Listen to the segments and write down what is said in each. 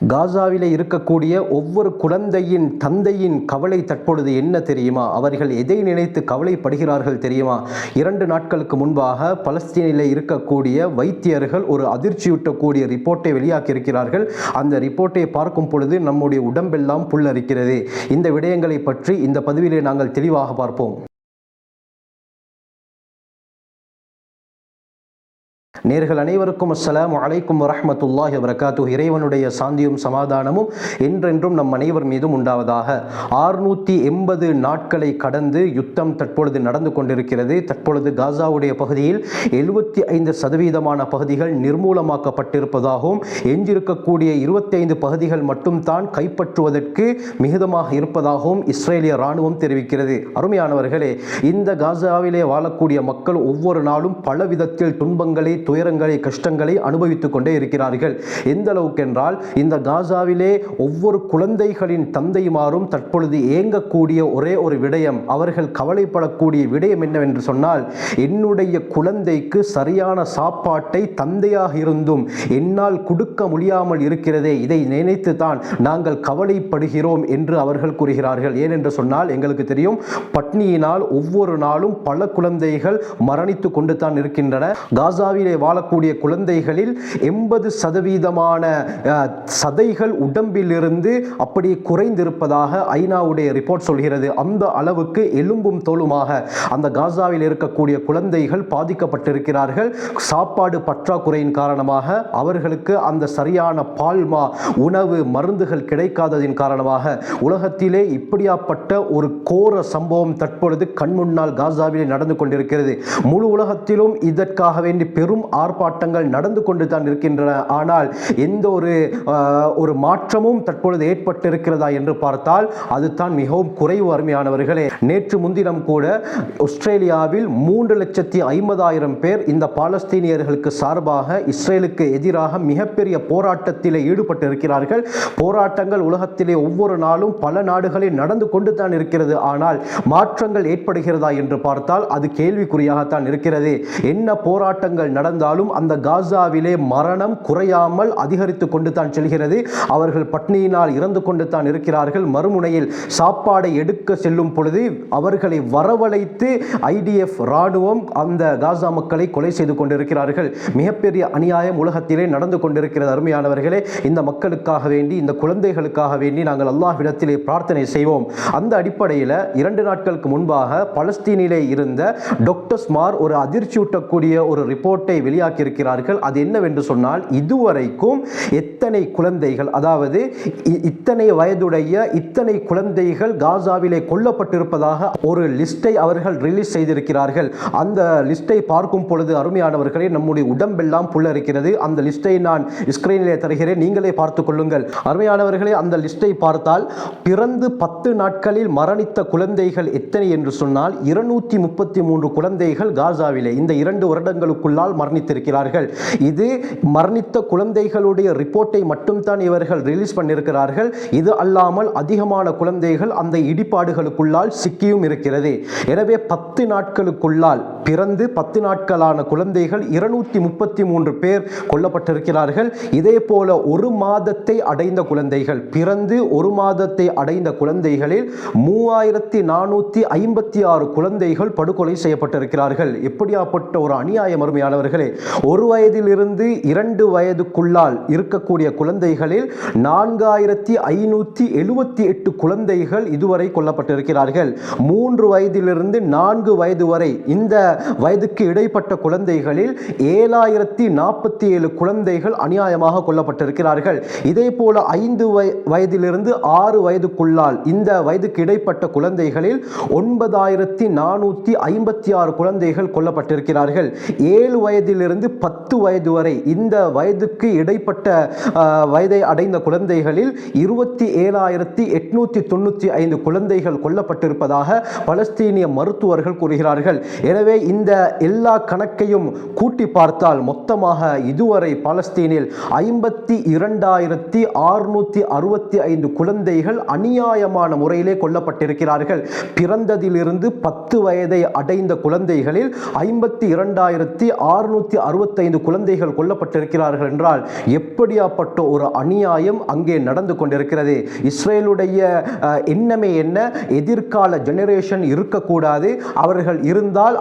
காசாவிலே இருக்கக்கூடிய ஒவ்வொரு குழந்தையின் தந்தையின் கவலை தற்பொழுது என்ன தெரியுமா? அவர்கள் எதை நினைத்து கவலைப்படுகிறார்கள் தெரியுமா? 2 நாட்களுக்கு முன்பாக பலஸ்தீனிலே இருக்கக்கூடிய வைத்தியர்கள் ஒரு அதிர்ச்சியூட்டக்கூடிய ரிப்போர்ட்டை வெளியாக்கியிருக்கிறார்கள். அந்த ரிப்போர்ட்டை பார்க்கும் பொழுது நம்முடைய உடம்பெல்லாம் புல்லரிக்கிறது. இந்த விடயங்களை பற்றி இந்த பதிவிலே நாங்கள் தெளிவாக பார்ப்போம். நேர்கள் அனைவருக்கும் அஸ்ஸலாமு அலைக்கும் வரஹ்மத்துல்லாஹி வபரகாத்துஹு. இறைவனுடைய சாந்தியும் சமாதானமும் என்றென்றும் நம் அனைவர் மீதும் உண்டாவதாக. 680 நாட்களை கடந்து யுத்தம் தற்பொழுது நடந்து கொண்டிருக்கிறது. தற்பொழுது காசாவுடைய பகுதியில் 75% பகுதிகள் நிர்மூலமாக்கப்பட்டிருப்பதாகவும் எஞ்சிருக்கக்கூடிய 25 பகுதிகள் மட்டும்தான் கைப்பற்றுவதற்கு மிகுதமாக இருப்பதாகவும் இஸ்ரேலிய இராணுவம் தெரிவிக்கிறது. அருமையானவர்களே, இந்த காசாவிலே வாழக்கூடிய மக்கள் ஒவ்வொரு நாளும் பல விதத்தில் துன்பங்களை, துயரங்களை, கஷ்டங்களை அனுபவித்துக் கொண்டே இருக்கிறார்கள். எந்த அளவுக்கு என்றால், இந்த காசாவிலே ஒவ்வொரு குழந்தைகளின் தந்தைமாரும் தற்பொழுது ஏங்கக்கூடிய ஒரே ஒரு விடயம், அவர்கள் கவலைப்படக்கூடிய விடயம் என்னவென்று சொன்னால், என்னுடைய குழந்தைக்கு சரியான சாப்பாட்டை தந்தையாக இருந்தும் என்னால் கொடுக்க முடியாமல் இருக்கிறதே, இதை நினைத்து தான் நாங்கள் கவலைப்படுகிறோம் என்று அவர்கள் கூறுகிறார்கள். ஏனென்று சொன்னால், எங்களுக்கு தெரியும், பட்னியினால் ஒவ்வொரு நாளும் பல குழந்தைகள் மரணித்து கொண்டு தான் இருக்கின்றன. காசாவிலே வாழக்கூடிய குழந்தைகளில் 80% சதைகள் உடம்பிலிருந்து அப்படியே குறைந்திருப்பதாக ஐநாவுடைய ரிப்போர்ட் சொல்கிறது. அந்த அளவுக்கு எலும்பும் தோலுமாக அந்த காசாவில் இருக்கக்கூடிய குழந்தைகள் பாதிக்கப்பட்டிருக்கிறார்கள். சாப்பாடு பற்றாக்குறையின் காரணமாக அவர்களுக்கு அந்த சரியான பால்மா உணவு மருந்துகள் கிடைக்காததின் காரணமாக உலகத்திலே இப்படியாப்பட்ட ஒரு கோர சம்பவம் தற்பொழுது கண்முன்னால் காசாவிலே நடந்து கொண்டிருக்கிறது. முழு உலகத்திலும் இதற்காக வேண்டி பெரும் ஆர்ப்பாட்டங்கள் நடந்து கொண்டு தான் இருக்கின்றன. ஆனால் எந்த ஒரு மாற்றமும் தற்பொழுது ஏற்பட்டிருக்கிறதா என்று பார்த்தால் அதுதான் மிகவும் குறைவு. அருமையானவர்களே, நேற்று முன்தினம் கூட ஆஸ்திரேலியாவில் 3,50,000 பேர் இந்த பாலஸ்தீனியர்களுக்கு சார்பாக இஸ்ரேலுக்கு எதிராக மிகப்பெரிய போராட்டத்தில் ஈடுபட்டிருக்கிறார்கள். போராட்டங்கள் உலகத்திலே ஒவ்வொரு நாளும் பல நாடுகளில் நடந்து கொண்டு தான் இருக்கிறது. ஆனால் மாற்றங்கள் ஏற்படுகிறதா என்று பார்த்தால் அது கேள்விக்குறியாகத்தான் இருக்கிறது. என்ன போராட்டங்கள் நடந்தாலும் அந்த காசாவிலே மரணம் குறையாமல் அதிகரித்து கொண்டு தான் செல்கிறது. அவர்கள் பட்னியினால் இறந்து கொண்டு தான் இருக்கிறார்கள். மறுமுனையில் சாப்பாடை எடுக்க செல்லும் பொழுது அவர்களை வரவழைத்து IDF இராணுவம் அந்த காசா மக்களை கொலை செய்து கொண்டிருக்கிறார்கள். மிகப்பெரிய அநியாயம் உலகத்திலே நடந்து கொண்டிருக்கிறது. அருமையானவர்களே, இந்த மக்களுக்காக வேண்டி, இந்த குழந்தைகளுக்காக வேண்டி நாங்கள் அல்லாஹ்விடத்திலே பிரார்த்தனை செய்வோம். அந்த அடிப்படையில் 2 நாட்களுக்கு முன்பாக பலஸ்தீனிலே இருந்த டாக்டர்ஸ்மார் ஒரு அதிர்ச்சியூட்டக்கூடிய ஒரு ரிப்போர்ட்டை வெளியாக்கியிருக்கிறார்கள். அது என்னவென்று சொன்னால், இதுவரைக்கும் எத்தனை குழந்தைகள், அதாவது இத்தனை வயதுடைய இத்தனை குழந்தைகள் காசாவிலே கொல்லப்பட்டிருப்பதாக ஒரு லிஸ்டை அவர்கள் ரிலீஸ் செய்திருக்கிறார்கள். அந்த லிஸ்டை பார்க்கும் பொழுது அருமையானவர்களே, நம்முடைய உடம்பெல்லாம் புல்லரிக்கிறது. அந்த லிஸ்டை நான் ஸ்கிரீனிலே தருகிறேன், நீங்களே பார்த்துக் கொள்ளுங்கள். அருமையானவர்களே, அந்த லிஸ்டை பார்த்தால் பிறந்து 10 நாட்களில் மரணித்த குழந்தைகள் எத்தனை என்று சொன்னால் 233 குழந்தைகள் காசாவிலே இந்த 2 வருடங்களுக்குள்ளால் மரணித்திருக்கிறார்கள். இது மரணித்த குழந்தைகளுடைய ரிப்போர்ட்டை மட்டும்தான் இவர்கள் ரிலீஸ் பண்ணியிருக்கிறார்கள். இது அல்லாமல் அதிகமான குழந்தைகள் அந்த இடிபாடுகளுக்குள்ளால் சிக்கியும் இருக்கிறது. எனவே 10 நாட்களுக்குள்ளால் பிறந்து 10 நாட்களான குழந்தைகள் 233 பேர் கொல்லப்பட்டிருக்கிறார்கள். இதே போல 1 மாதத்தை அடைந்த குழந்தைகள், பிறந்து 1 மாதத்தை அடைந்த குழந்தைகளில் 3456 குழந்தைகள் படுகொலை செய்யப்பட்டிருக்கிறார்கள். எப்படியாப்பட்ட ஒரு அநியாயம் அருமையானவர்களே! 1 வயதிலிருந்து 2 வயதுக்குள்ளால் இருக்கக்கூடிய குழந்தைகளில் 4578 குழந்தைகள் இதுவரை கொல்லப்பட்டிருக்கிறார்கள். 3 வயதிலிருந்து 4 வயது வரை இந்த வயதுக்கு இடைப்பட்ட குழந்தைகளில் 7047 குழந்தைகள் அநியாயமாக கொல்லப்பட்டிருக்கிறார்கள். இதே போல 5 வயதிலிருந்து 6 வயதுக்குள்ளால் இந்த வயதுக்கு இடைப்பட்ட குழந்தைகளில் 9456 குழந்தைகள் கொல்லப்பட்டிருக்கிறார்கள். 7 வயதிலிருந்து 10 வயது வரை இந்த வயதுக்கு இடைப்பட்ட வயதை அடைந்த குழந்தைகளில் 27895 குழந்தைகள் கொல்லப்பட்டிருப்பதாக பலஸ்தீனிய மருத்துவர்கள் கூறுகிறார்கள். எனவே இந்த எல்லா கணக்கையும் கூட்டி பார்த்தால் மொத்தமாக இதுவரை பாலஸ்தீனில் 52,665 குழந்தைகள் அநியாயமான முறையிலே கொல்லப்பட்டிருக்கிறார்கள். பிறந்ததிலிருந்து 10 வயதை அடைந்த குழந்தைகளில் 52,665 665 குழந்தைகள் கொல்லப்பட்டிருக்கிறார்கள் என்றால் எப்படியாப்பட்ட ஒரு அநியாயம் அங்கே நடந்து கொண்டிருக்கிறது. இஸ்ரேலுடைய எண்ணமே என்ன? எதிர்கால ஜெனரேஷன் இருக்கக்கூடாது, அவர்கள் இருந்தால்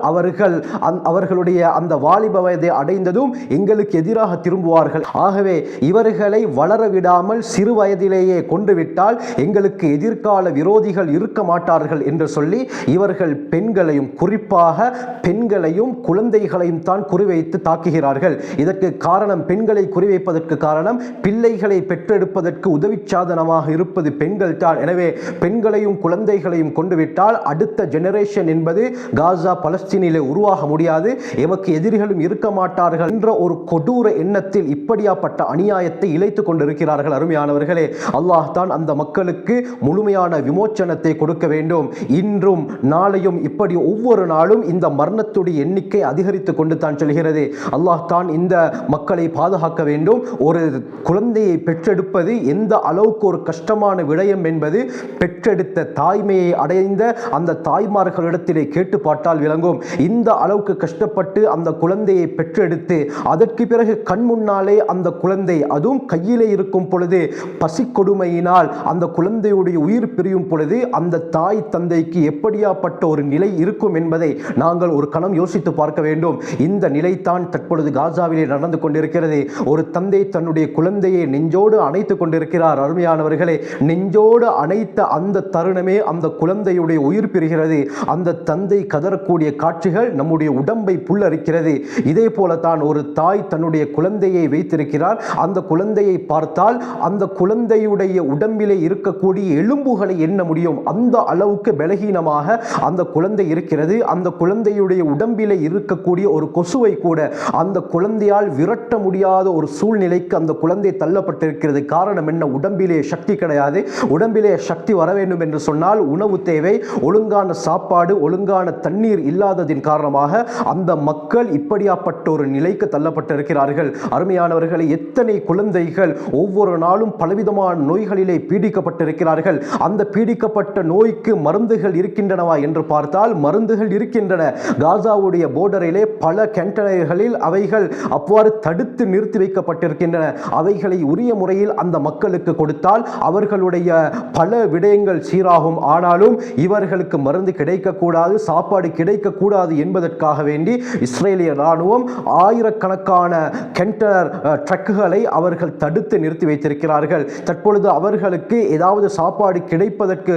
அவர்களுடைய அந்த வாலிப வயதை அடைந்ததும் எங்களுக்கு எதிராக திரும்புவார்கள். ஆகவே இவர்களை வளர விடாமல் சிறு வயதிலேயே கொண்டு விட்டால் எங்களுக்கு எதிர்கால விரோதிகள் இருக்க மாட்டார்கள் என்று சொல்லி இவர்கள் பெண்களையும், குறிப்பாக பெண்களையும் குழந்தைகளையும் தான் குறிவைத்து தாக்குகிறார்கள். இதற்கு காரணம், பெண்களை குறிவைப்பதற்கு காரணம், பிள்ளைகளை பெற்றெடுப்பதற்கு உதவி சாதனமாக இருப்பது பெண்கள் தான். எனவே பெண்களையும் குழந்தைகளையும் கொண்டு விட்டால் அடுத்த ஜெனரேஷன் என்பது காசா பலஸ்தீனிலே உருவாக முடியாது, எமக்கு எதிரிகளும் இருக்க மாட்டார்கள் என்ற ஒரு கொடூர எண்ணத்தில் இப்படியாப்பட்ட அநியாயத்தை இழைத்துக் கொண்டிருக்கிறார்கள். அருமையானவர்களே, அல்லாஹ் தான் அந்த மக்களுக்கு முழுமையான விமோச்சனத்தை கொடுக்க வேண்டும். இன்றும் நாளையும் இப்படி ஒவ்வொரு நாளும் இந்த மரணத்துடைய எண்ணிக்கை அதிகரித்துக் கொண்டு தான் செல்கிறது. அல்லாஹ் தான் இந்த மக்களை பாதுகாக்க வேண்டும். ஒரு குழந்தையை பெற்றெடுப்பது எந்த அளவுக்கு ஒரு கஷ்டமான விடயம் என்பது பெற்றெடுத்த தாய்மையை அடைந்த அந்த தாய்மார்களிடத்திலே கேட்டு பார்த்தால் விளங்கும். இந்த அளவுக்கு கஷ்டப்பட்டு அந்த குழந்தையை பெற்றெடுத்து அதற்கு பிறகு கண் முன்னாலே அந்த குழந்தை, அதுவும் கையிலே இருக்கும் பொழுது பசி கொடுமையினால் அந்த குழந்தையுடைய உயிர் பிரியும் பொழுது அந்த தாய் தந்தைக்கு எப்படியாப்பட்ட ஒரு நிலை இருக்கும் என்பதை நாங்கள் ஒரு கணம் யோசித்து பார்க்க வேண்டும். இந்த நிலைத்தான் தற்பொழுது காசாவிலே நடந்து கொண்டிருக்கிறது. ஒரு தந்தை தன்னுடைய குழந்தையை நெஞ்சோடு அணைத்துக் கொண்டிருக்கிறார். அருமையானவர்களே, நெஞ்சோடு அணைத்த அந்த தருணமே அந்த குழந்தையுடைய உயிர் பிரிகிறது. அந்த தந்தை கதறக்கூடிய காட்சிகள் நம்முடைய உடம்பை புல்லரிக்கிறது. இதே போலத்தான் ஒரு தாய் தன்னுடைய குழந்தையை வைத்திருக்கிறார். அந்த குழந்தையை பார்த்தால் அந்த குழந்தையுடைய உடம்பிலே இருக்கக்கூடிய எலும்புகளை எண்ண முடியும். அந்த அளவுக்கு பலகீனமாக அந்த குழந்தை இருக்கிறது. அந்த குழந்தையுடைய உடம்பிலே இருக்கக்கூடிய ஒரு கொசுவை கூட அந்த குழந்தையால் விரட்ட முடியாத ஒரு சூழ்நிலைக்கு அந்த குழந்தை தள்ளப்பட்டிருக்கிறது. காரணம் என்ன? உடம்பிலே சக்தி கிடையாது. உடம்பிலே சக்தி வர வேண்டும் என்று சொன்னால் உணவு தேவை. ஒழுங்கான சாப்பாடு, ஒழுங்கான தண்ணீர் இல்லாததின் காரணமாக அந்த மக்கள் இப்படியாப்பட்ட ஒரு நிலைக்கு தள்ளப்பட்டிருக்கிறார்கள். அருமையானவர்களை, எத்தனை குழந்தைகள் ஒவ்வொரு நாளும் பலவிதமான நோய்களிலே பீடிக்கப்பட்டிருக்கிறார்கள். அந்த பீடிக்கப்பட்ட நோய்க்கு மருந்துகள் இருக்கின்றனவா என்று பார்த்தால் மருந்துகள் இருக்கின்றன. காசாவுடைய போர்டரிலே பல கேண்டனர்களில் அவைகள் அவ்வாறு தடுத்து நிறுத்தி வைக்கப்பட்டிருக்கின்றன. அவைகளை உரிய முறையில் அந்த மக்களுக்கு கொடுத்தால் அவர்களுடைய பல விடயங்கள் சீராகும். ஆனாலும் இவர்களுக்கு மருந்து கிடைக்கக்கூடாது, சாப்பாடு கிடைக்கக்கூடாது என்பதற்காக வேண்டி இஸ்ரேலிய ராணுவம் ஆயிரக்கணக்கான கண்டெய்னர் ட்ரக்குகளை அவர்கள் தடுத்து நிறுத்தி வைத்திருக்கிறார்கள். தற்பொழுது அவர்களுக்கு ஏதாவது சாப்பாடு கிடைப்பதற்கு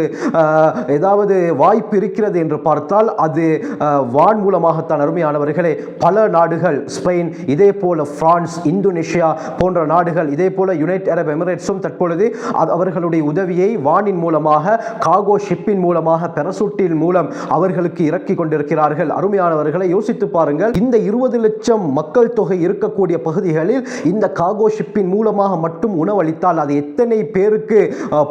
ஏதாவது வாய்ப்பு இருக்கிறது என்று பார்த்தால் அது வான் மூலமாகத்தான். அருமையானவர்களே, பல நாடுகள், ஸ்பெயின், இதே போல பிரான்ஸ், இந்தோனேஷியா போன்ற நாடுகள், இதே போல யுனைடெட் அரப் எமிரேட்ஸும் தற்பொழுது அவர்களுடைய உதவியை வானின் மூலமாக, காகோ ஷிப்பின் மூலமாக, பெரசூட்டின் மூலம் அவர்களுக்கு இறக்கி கொண்டிருக்கிறார்கள். அருமையானவர்களை, யோசித்து பாருங்கள். இந்த 20 லட்சம் மக்கள் தொகை இருக்கக்கூடிய பகுதிகளில் இந்த காகோ ஷிப்பின் மூலமாக மட்டும் உணவளித்தால் அது எத்தனை பேருக்கு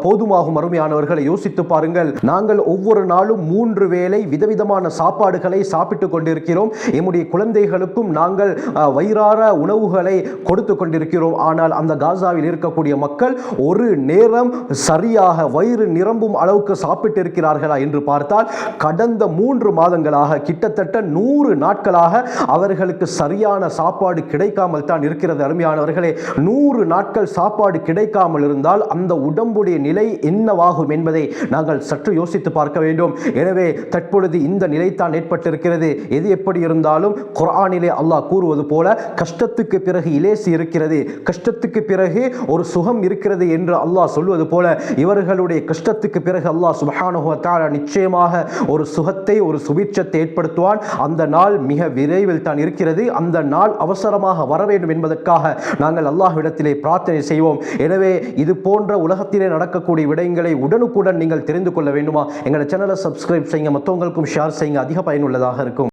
போதுமாகும்? அருமையானவர்களை, யோசித்து பாருங்கள். நாங்கள் ஒவ்வொரு நாளும் 3 வேளை விதவிதமான சாப்பாடுகளை சாப்பிட்டுக் கொண்டிருக்கிறோம். எம்முடைய குழந்தைகளுக்கும் நாங்கள் வயிறார உணவுகளை கொடுத்து கொண்டிருக்கிறோம். ஆனால் அந்த காசாவில் இருக்கக்கூடிய மக்கள் ஒரு நேரம் சரியாக வயிறு நிரம்பும் அளவுக்கு சாப்பிட்டு இருக்கிறார்களா என்று பார்த்தால் கடந்த 3 மாதங்களாக, கிட்டத்தட்ட 100 நாட்களாக அவர்களுக்கு சரியான சாப்பாடு கிடைக்காமல் தான் இருக்கிறது. அருமையானவர்களே, 100 நாட்கள் சாப்பாடு கிடைக்காமல் இருந்தால் அந்த உடம்புடைய நிலை என்னவாகும் என்பதை நாங்கள் சற்று யோசித்து பார்க்க வேண்டும். எனவே தற்பொழுது இந்த நிலைத்தான் ஏற்பட்டிருக்கிறது. எது எப்படி இருந்தாலும் குர்ஆனிலே அல்லாஹ் கூறுவது போல கஷ்டத்துக்கு பிறகு இலேசி இருக்கிறது, கஷ்டத்துக்கு பிறகு ஒரு சுகம் இருக்கிறது என்று அல்லாஹ் சொல்வது போல இவர்களுடைய கஷ்டத்துக்கு பிறகு அல்லாஹ் சுப்ஹானஹு வ தஆலா நிச்சயமாக ஒரு சுகத்தை, ஒரு சுபிட்சத்தை ஏற்படுத்துவான். அந்த நாள் மிக விரைவில் தான் இருக்கிறது. அந்த நாள் அவசரமாக வர வேண்டும் என்பதற்காக நாங்கள் அல்லாஹ்விடத்திலே பிரார்த்தனை செய்வோம். எனவே இது போன்ற உலகத்திலே நடக்கக்கூடிய விடயங்களை உடனுக்குடன் நீங்கள் தெரிந்து கொள்ள வேண்டுமா? எங்களோட சேனலை சப்ஸ்கிரைப் செய்யுங்க, மற்றவங்களுக்கும் ஷேர் செய்யுங்க. அதிக பயனுள்ளதாக இருக்கும்.